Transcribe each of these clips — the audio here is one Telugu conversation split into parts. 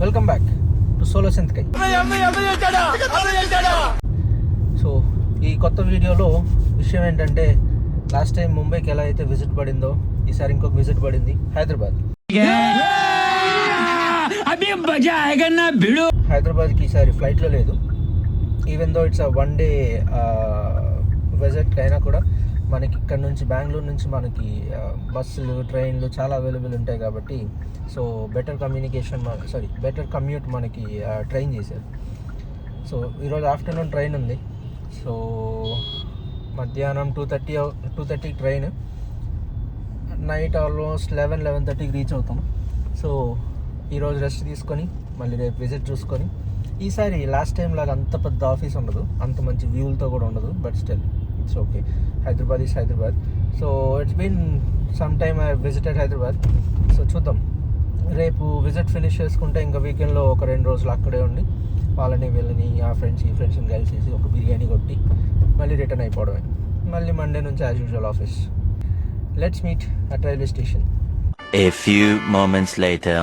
వెల్కమ్ బ్యాక్ టు సోలో సింథకై. సో ఈ కొత్త వీడియోలో విషయం ఏంటంటే, లాస్ట్ టైం ముంబైకి ఎలా అయితే విజిట్ పడిందో ఈసారి ఇంకొక విజిట్ పడింది హైదరాబాద్. హైదరాబాద్కి ఈసారి ఫ్లైట్లో లేదు. Even though it's 1 day visit అయినా కూడా మనకి ఇక్కడ నుంచి బెంగళూరు నుంచి మనకి బస్సులు ట్రైన్లు చాలా అవైలబుల్ ఉంటాయి కాబట్టి సో బెటర్ కమ్యూట్ మనకి ట్రైన్ చేశారు. సో ఈరోజు ఆఫ్టర్నూన్ ట్రైన్ ఉంది. సో మధ్యాహ్నం 2:30 ట్రైన్, నైట్ ఆల్మోస్ట్ 11:30కి రీచ్ అవుతాం. సో ఈరోజు రెస్ట్ తీసుకొని మళ్ళీ రేపు విజిట్ చూసుకొని, ఈసారి లాస్ట్ టైం లాగా అంత పెద్ద ఆఫీస్ ఉండదు, అంత మంచి వ్యూలతో కూడా ఉండదు, but still it's okay. Hyderabad is Hyderabad. So it's been some time I visited Hyderabad. So చూద్దాం, రేపు విజిట్ ఫినిష్ చేసుకుంటే ఇంకా వీకెండ్లో ఒక 2 రోజులు అక్కడే ఉండి వాళ్ళని వీళ్ళని ఆ ఫ్రెండ్స్ ఈ ఫ్రెండ్స్ని కలిసేసి ఒక బిర్యానీ కొట్టి మళ్ళీ రిటర్న్ అయిపోవడమే. మళ్ళీ మండే నుంచి as usual office. Let's meet at railway station. A few moments later.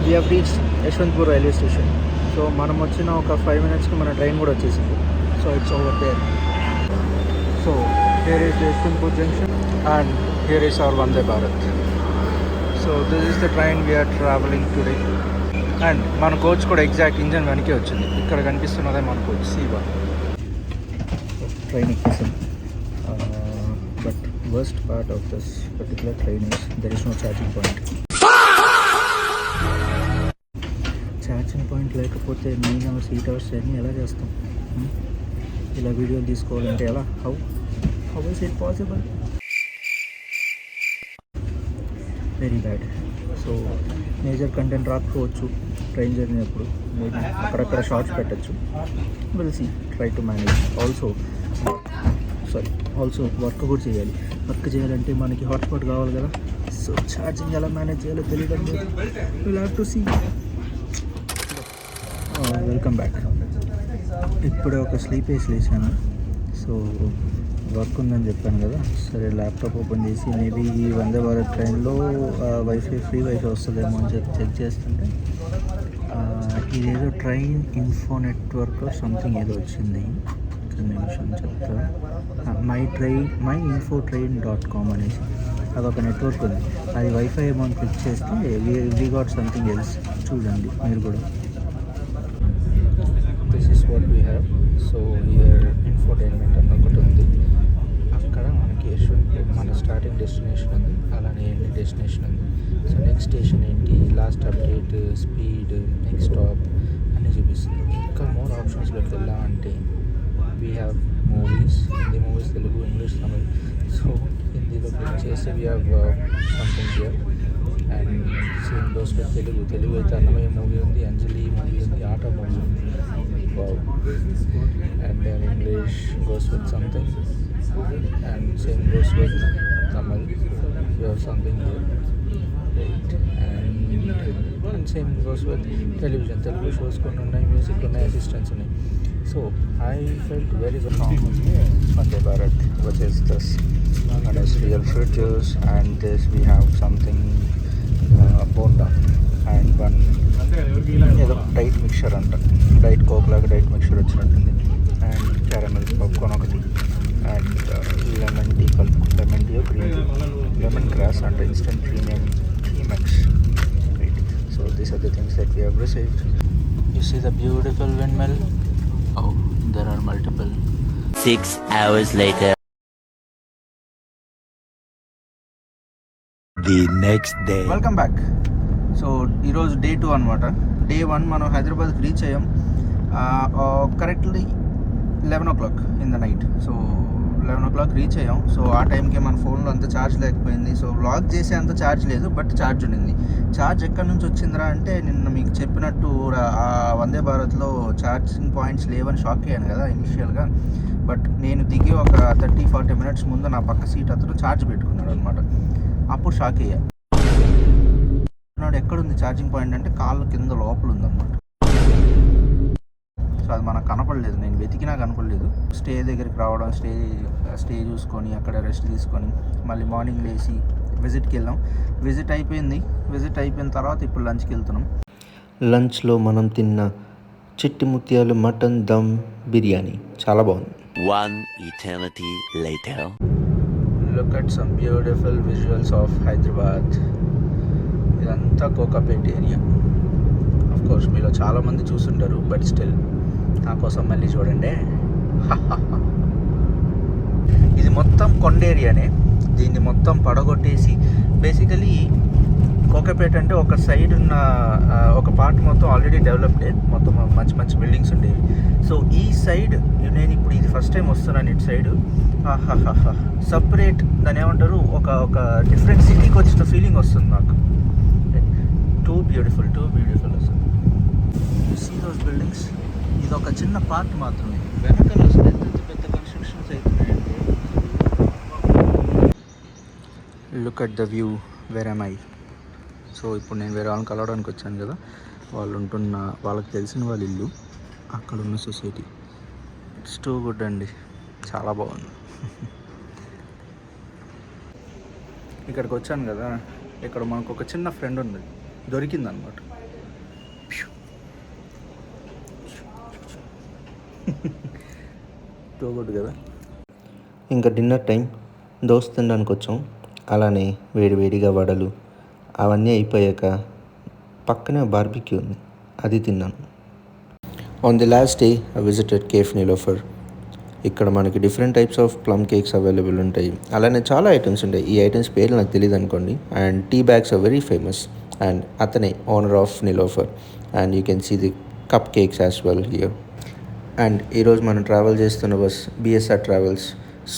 We have reached Yeshwantpur railway station. So మనం వచ్చిన ఒక 5 minutesకి మన ట్రైన్ కూడా వచ్చేసింది. So it's over there. So here is Yeshwantpur junction and here is our Vande Bharat. So this is the train we're travelling today. And మన కోచ్ కూడా ఎగ్జాక్ట్ ఇంజన్ వెనకే వచ్చింది. ఇక్కడ కనిపిస్తున్నదే మన కోచ్ సీబా. Train ఎక్కేసాం. But worst part of this particular train is there is no charging point. Charging point లేకపోతే 9 hours 8 hours అని ఎలా చేస్తాం? ఇలా వీడియోలు తీసుకోవాలంటే ఎలా? How is it possible? Very bad. So major content రాకపోవచ్చు ట్రైన్ జర్నీ అప్పుడు. మేబీ అక్కడక్కడ షార్ట్స్ పెట్టచ్చు. Will see, try to manage. Also work కూడా చేయాలి. వర్క్ చేయాలంటే మనకి హాట్స్పాట్ కావాలి కదా. సో ఛార్జింగ్ ఎలా మేనేజ్ చేయాలో తెలియడం లేదు. Will have to see. Welcome back. ఇప్పుడే ఒక స్లీప్ వేసి లేచాను. సో వర్క్ ఉందని చెప్పాను కదా, సరే ల్యాప్టాప్ ఓపెన్ చేసి మేబీ ఈ వందే భారత్ ట్రైన్లో ఫ్రీ వైఫై వస్తుందేమో అని చెప్పి చెక్ చేస్తుంటే ఇదేదో ట్రైన్ ఇన్ఫో నెట్వర్క్ సంథింగ్ ఏదో వచ్చింది. నిమిషం చెప్తా. myinfotrain.com అనేసి అదొక నెట్వర్క్ ఉంది. అది వైఫై ఏమో అని క్లిక్ చేస్తే వీ గాట్ సంథింగ్ ఎల్స్. చూడండి మీరు కూడా. This is what we have. So here infotainment అన్న ఒకటి ఉంది. అక్కడ మనకి యశ్వంత్పూర్ మన స్టార్టింగ్ డెస్టినేషన్ ఉంది, అలానే ఎండ్ డెస్టినేషన్ ఉంది. సో నెక్స్ట్ స్టేషన్ ఏంటి, last update, speed, next stop అన్నీ చూపిస్తుంది. ఇంకా మోర్ ఆప్షన్స్లోకి వెళ్ళామంటే we have movies, Hindi movies, Telugu, English, Tamil. So హిందీలో క్లిక్ చేస్తే we have something here. And same goes with Telugu అయితే అన్నమయ్య మూవీ ఉంది, అంజలి మూవీ ఉంది, ఆట మూవీ ఉంది. And then English goes with something, and same goes with Tamil. You have something here, right? And same goes with television. Telugu shows kunnai, music kunnai, assistants unnai. So I felt very good now. Vande Bharat, which is this, and it's real fruit juice, and this we have something bonda and one ఏదో డైట్ మిక్చర్ అంట, డైట్ కోక్ లాగా డైట్ మిక్చర్ వచ్చినట్టుంది. అండ్ క్యారమెల్స్ పాప్కార్న్ ఒకటి, and lemon tea lemon tea lemon grass and instant premium tea mix. Right. So these are the things that we have received. You see the beautiful windmill. Oh, there are multiple. 6 hours later. The next day. Welcome back. So ఈరోజు డే 2 అనమాట. డే 1 మనం హైదరాబాద్కి రీచ్ అయ్యాం correctly 11 o'clock in the night. So 11 o'clock reach అయ్యాం. సో ఆ టైంకి మన ఫోన్లో అంత ఛార్జ్ లేకపోయింది. సో వ్లాగ్ చేసే అంత ఛార్జ్ లేదు, బట్ ఛార్జ్ ఉండింది. ఛార్జ్ ఎక్కడి నుంచి వచ్చిందిరా అంటే, నిన్న మీకు చెప్పినట్టు ఆ వందే భారత్లో ఛార్జింగ్ పాయింట్స్ లేవని షాక్ అయ్యాను కదా ఇనిషియల్గా. బట్ నేను దిగి ఒక 30-40 minutes ముందు నా పక్క సీట్ అతను ఛార్జ్ పెట్టుకున్నాడు అనమాట. అప్పుడు షాక్ అయ్యా. ఎక్కడుంది ఛార్జింగ్ పాయింట్ అంటే కాళ్ళ కింద లోపల ఉందన్నమాట. సో అది మనకు కనపడలేదు, నేను వెతికినా కనపడలేదు. స్టే దగ్గరికి రావడం, స్టే చూసుకొని అక్కడ రెస్ట్ తీసుకొని మళ్ళీ మార్నింగ్ లేచి విజిట్కి వెళ్ళాం. విజిట్ అయిపోయిన తర్వాత ఇప్పుడు లంచ్కి వెళ్తున్నాం. లంచ్లో మనం తిన్న చిట్టి ముత్యాలు మటన్ దమ్ బిర్యానీ చాలా బాగుంది. One eternity later. Look at some beautiful visuals of Hyderabad. ఇదంతా కోకాపేట్ ఏరియా. ఆఫ్ కోర్స్ మీలో చాలామంది చూసుంటారు, బట్ స్టిల్ నా కోసం మళ్ళీ చూడండి. ఇది మొత్తం కొండ ఏరియానే. దీన్ని మొత్తం పడగొట్టేసి బేసికలీ కోకాపేట అంటే ఒక సైడ్ ఉన్న ఒక పార్ట్ మొత్తం ఆల్రెడీ డెవలప్డే, మొత్తం మంచి మంచి బిల్డింగ్స్ ఉండేవి. సో ఈ సైడ్ నేను ఇప్పుడు ఇది ఫస్ట్ టైం వస్తున్నాను ఇటు సైడ్. సపరేట్ దాని ఏమంటారు, ఒక డిఫరెంట్ సిటీకి వచ్చిన ఫీలింగ్ వస్తుంది నాకు. టూ బ్యూటిఫుల్ అసలు. See those buildings. ఇది ఒక చిన్న పార్ట్ మాత్రమే, వెనకాల అసలు ఎంత పెద్ద కన్స్ట్రక్షన్స్ అవుతున్నాయంటే. Look at the view. Where am I? So ఇప్పుడు నేను వేరే వాళ్ళని కలవడానికి వచ్చాను కదా, వాళ్ళకి తెలిసిన వాళ్ళ ఇల్లు అక్కడ ఉన్న సొసైటీ. ఇట్స్ టూ గుడ్ అండి, చాలా బాగుంది. ఇక్కడికి వచ్చాను కదా, ఇక్కడ మనకు ఒక చిన్న ఫ్రెండ్ ఉంది, దొరికిందనమాట. టూ గుడ్ కదా. ఇంకా డిన్నర్ టైం, దోశ తినడానికి వచ్చాం. అలానే వేడివేడిగా వడలు అవన్నీ అయిపోయాక పక్కనే బార్బిక్యూ ఉంది, అది తిన్నాను. On the last day I visited cafe Niloufer. ఇక్కడ మనకి different types of plum cakes available ఉంటాయి. అలానే చాలా ఐటమ్స్ ఉంటాయి. ఈ ఐటమ్స్ పేర్లు నాకు తెలియదు అనుకోండి. And tea bags are very famous. And అతనే owner of Niloufer. And you can see the cupcakes as well here. And ఈరోజు మనం ట్రావెల్ చేస్తున్న bus BSR travels.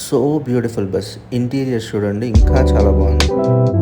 So beautiful bus. Interior చూడండి, ఇంకా చాలా బాగుంది.